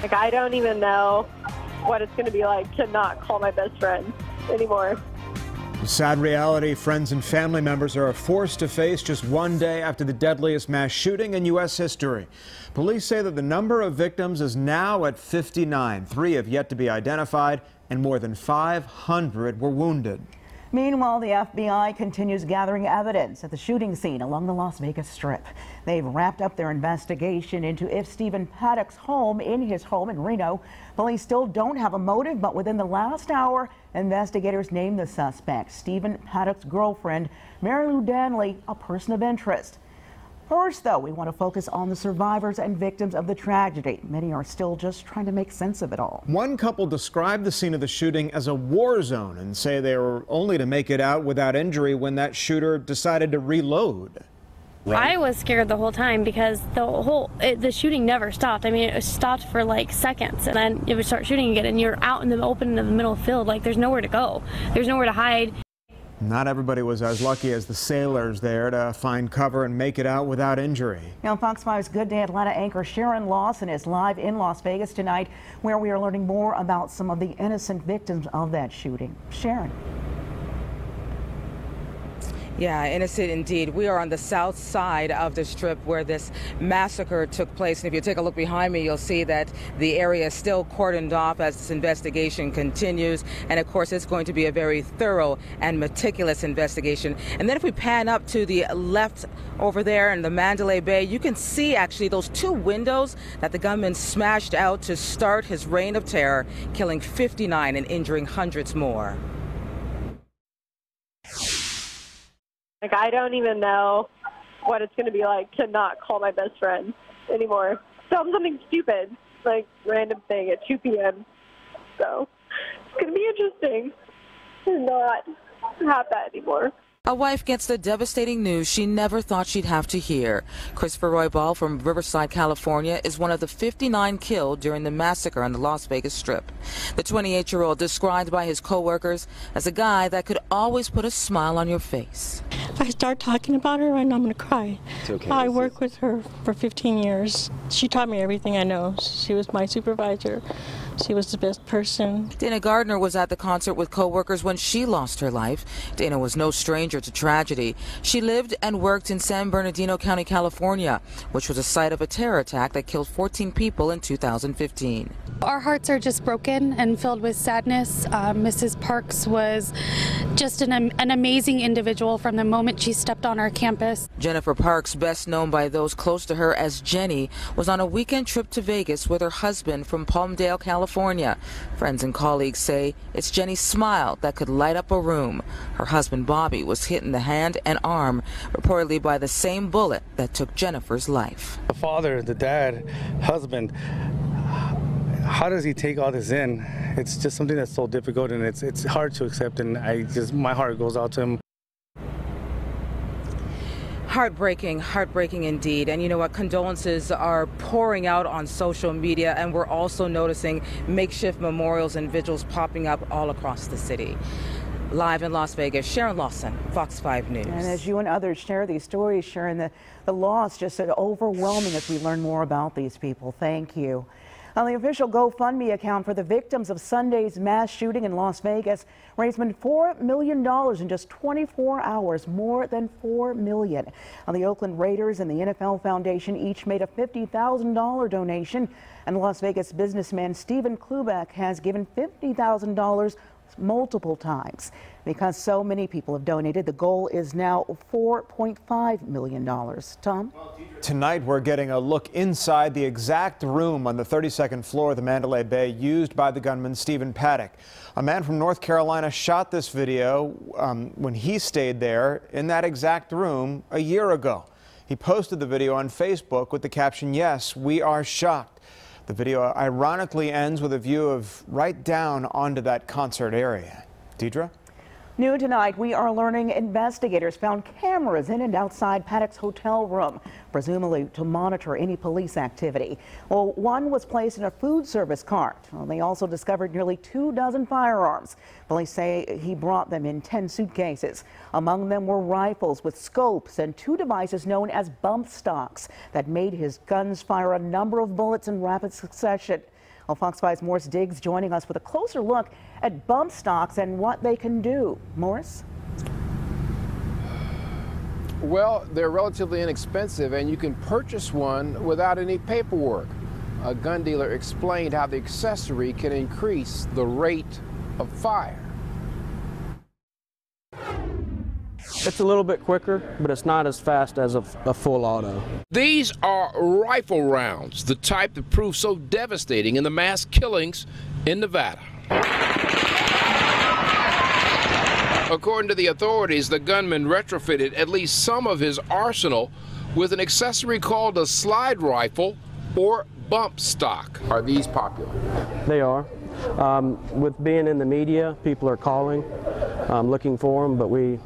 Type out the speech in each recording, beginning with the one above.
Like, I don't even know what it's going to be like to not call my best friend anymore. Sad reality friends and family members are forced to face just one day after the deadliest mass shooting in U.S. history. Police say that the number of victims is now at 59. 3 have yet to be identified, and more than 500 were wounded. Meanwhile, the FBI continues gathering evidence at the shooting scene along the Las Vegas Strip. They've wrapped up their investigation into if Stephen Paddock's home in Reno. Police still don't have a motive, but within the last hour, investigators named the suspect, Stephen Paddock's girlfriend, Marilou Danley, a person of interest. First, though, we want to focus on the survivors and victims of the tragedy. Many are still just trying to make sense of it all. One couple described the scene of the shooting as a war zone and say they were only to make it out without injury when that shooter decided to reload. I was scared the whole time because the shooting never stopped. I mean, it stopped for like seconds, and then it would start shooting again, and you're out in the open in the middle of the field. Like, there's nowhere to go. There's nowhere to hide. Not everybody was as lucky as the sailors there to find cover and make it out without injury. Now, Fox 5's Good Day Atlanta anchor Sharon Lawson is live in Las Vegas tonight, where we are learning more about some of the innocent victims of that shooting. Sharon. Yeah, innocent indeed. We are on the south side of the Strip where this massacre took place. And if you take a look behind me, you'll see that the area is still cordoned off as this investigation continues. And of course, it's going to be a very thorough and meticulous investigation. And then if we pan up to the left over there in the Mandalay Bay, you can see actually those 2 windows that the gunman smashed out to start his reign of terror, killing 59 and injuring hundreds more. Like, I don't even know what it's going to be like to not call my best friend anymore. Tell them something stupid, like random thing at 2 p.m. So it's going to be interesting to not have that anymore. A wife gets the devastating news she never thought she'd have to hear. Christopher Roybal from Riverside, California, is one of the 59 killed during the massacre on the Las Vegas Strip. The 28-year-old described by his co-workers as a guy that could always put a smile on your face. If I start talking about her, I know I'm going to cry. It's okay. I worked with her for 15 years. She taught me everything I know. She was my supervisor. She was the best person. Dana Gardner was at the concert with co-workers when she lost her life. Dana was no stranger to tragedy. She lived and worked in San Bernardino County, California, which was a site of a terror attack that killed 14 people in 2015. Our hearts are just broken and filled with sadness. Mrs. Parks was just an amazing individual from the moment she stepped on our campus. Jennifer Parks, best known by those close to her as Jenny, was on a weekend trip to Vegas with her husband from Palmdale, California. Friends and colleagues say it's Jenny's smile that could light up a room. Her husband Bobby was hit in the hand and arm, reportedly by the same bullet that took Jennifer's life. The father, the dad, husband, how does he take all this in? It's just something that's so difficult, and it's hard to accept, and my heart goes out to him. Heartbreaking, heartbreaking indeed. And you know what? Condolences are pouring out on social media, and we're also noticing makeshift memorials and vigils popping up all across the city. Live in Las Vegas, Sharon Lawson, Fox 5 News. And as you and others share these stories, Sharon, the loss just overwhelming as we learn more about these people. Thank you. On the official GoFundMe account for the victims of Sunday's mass shooting in Las Vegas raised $4 million in just 24 hours, more than $4 million. The Oakland Raiders and the NFL Foundation each made a $50,000 donation, and Las Vegas businessman Stephen Klubeck has given $50,000 multiple times. Because so many people have donated, the goal is now $4.5 million. Tom? Tonight, we're getting a look inside the exact room on the 32nd floor of the Mandalay Bay used by the gunman Stephen Paddock. A man from North Carolina shot this video when he stayed there in that exact room a year ago. He posted the video on Facebook with the caption, "Yes, we are shocked." The video ironically ends with a view of right down onto that concert area. Deidre? New tonight, we are learning investigators found cameras in and outside Paddock's hotel room, presumably to monitor any police activity. Well, one was placed in a food service cart. Well, they also discovered nearly 24 firearms. Police say he brought them in 10 suitcases. Among them were rifles with scopes and 2 devices known as bump stocks that made his guns fire a number of bullets in rapid succession. Well, Fox 5's Morris Diggs joining us with a closer look at bump stocks and what they can do. Morris? Well, they're relatively inexpensive, and you can purchase one without any paperwork. A gun dealer explained how the accessory can increase the rate of fire. It's a little bit quicker, but it's not as fast as a full auto. These are rifle rounds, the type that proved so devastating in the mass killings in Nevada. According to the authorities, the gunman retrofitted at least some of his arsenal with an accessory called a slide rifle or bump stock. Are these popular? They are. With being in the media, people are calling, looking for them, but we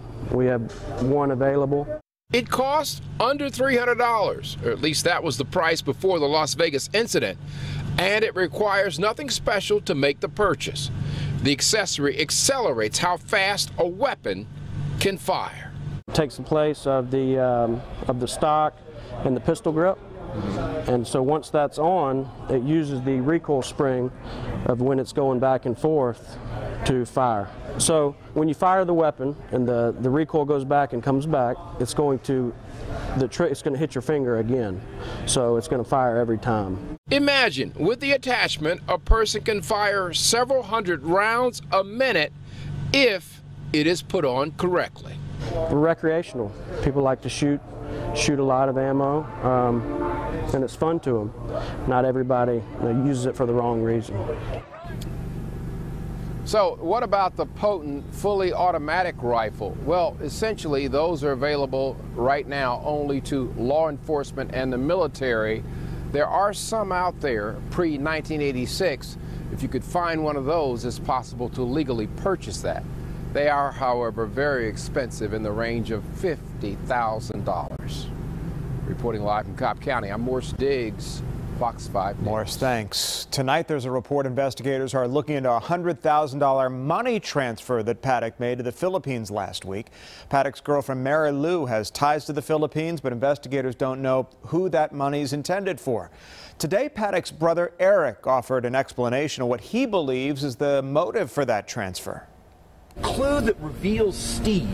have one available. It costs under $300, or at least that was the price before the Las Vegas incident, and it requires nothing special to make the purchase. The accessory accelerates how fast a weapon can fire. It takes the place of the stock and the pistol grip, and so once that's on, it uses the recoil spring of when it's going back and forth to fire. So when you fire the weapon and the recoil goes back and comes back, it's going to hit your finger again. So it's going to fire every time. Imagine, with the attachment, a person can fire several hundred rounds a minute if it is put on correctly. Recreational. People like to shoot a lot of ammo, and it's fun to them. Not everybody uses it for the wrong reason. So what about the potent fully automatic rifle? Well, essentially those are available right now only to law enforcement and the military. There are some out there pre-1986. If you could find one of those, it's possible to legally purchase that. They are, however, very expensive, in the range of $50,000. Reporting live from Cobb County, I'm Morris Diggs, Fox 5 News. Morris, thanks. Tonight there's a report investigators are looking into a $100,000 money transfer that Paddock made to the Philippines last week. Paddock's girlfriend Marilou has ties to the Philippines, but investigators don't know who that money is intended for. Today, Paddock's brother Eric offered an explanation of what he believes is the motive for that transfer. Clue that reveals Steve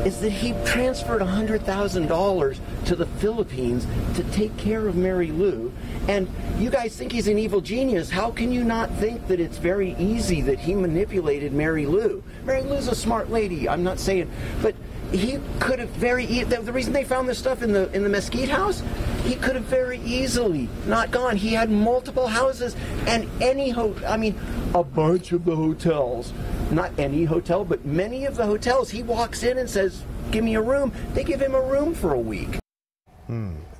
is that he transferred $100,000 to the Philippines to take care of Marilou. And you guys think he's an evil genius. How can you not think that it's very easy that he manipulated Marilou? Marilou's a smart lady, I'm not saying, but he could have the reason they found this stuff in the Mesquite house, he could have very easily not gone. He had multiple houses, and a bunch of the hotels. Not any hotel, but many of the hotels, he walks in and says, give me a room. They give him a room for a week.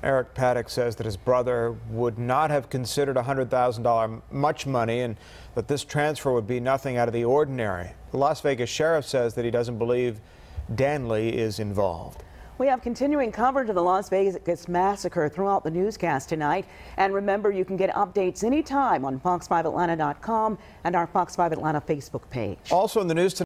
Eric Paddock says that his brother would not have considered $100,000 much money and that this transfer would be nothing out of the ordinary. The Las Vegas sheriff says that he doesn't believe Danley is involved. We have continuing coverage of the Las Vegas massacre throughout the newscast tonight. And remember, you can get updates anytime on fox5atlanta.com and our Fox 5 Atlanta Facebook page. Also in the news tonight.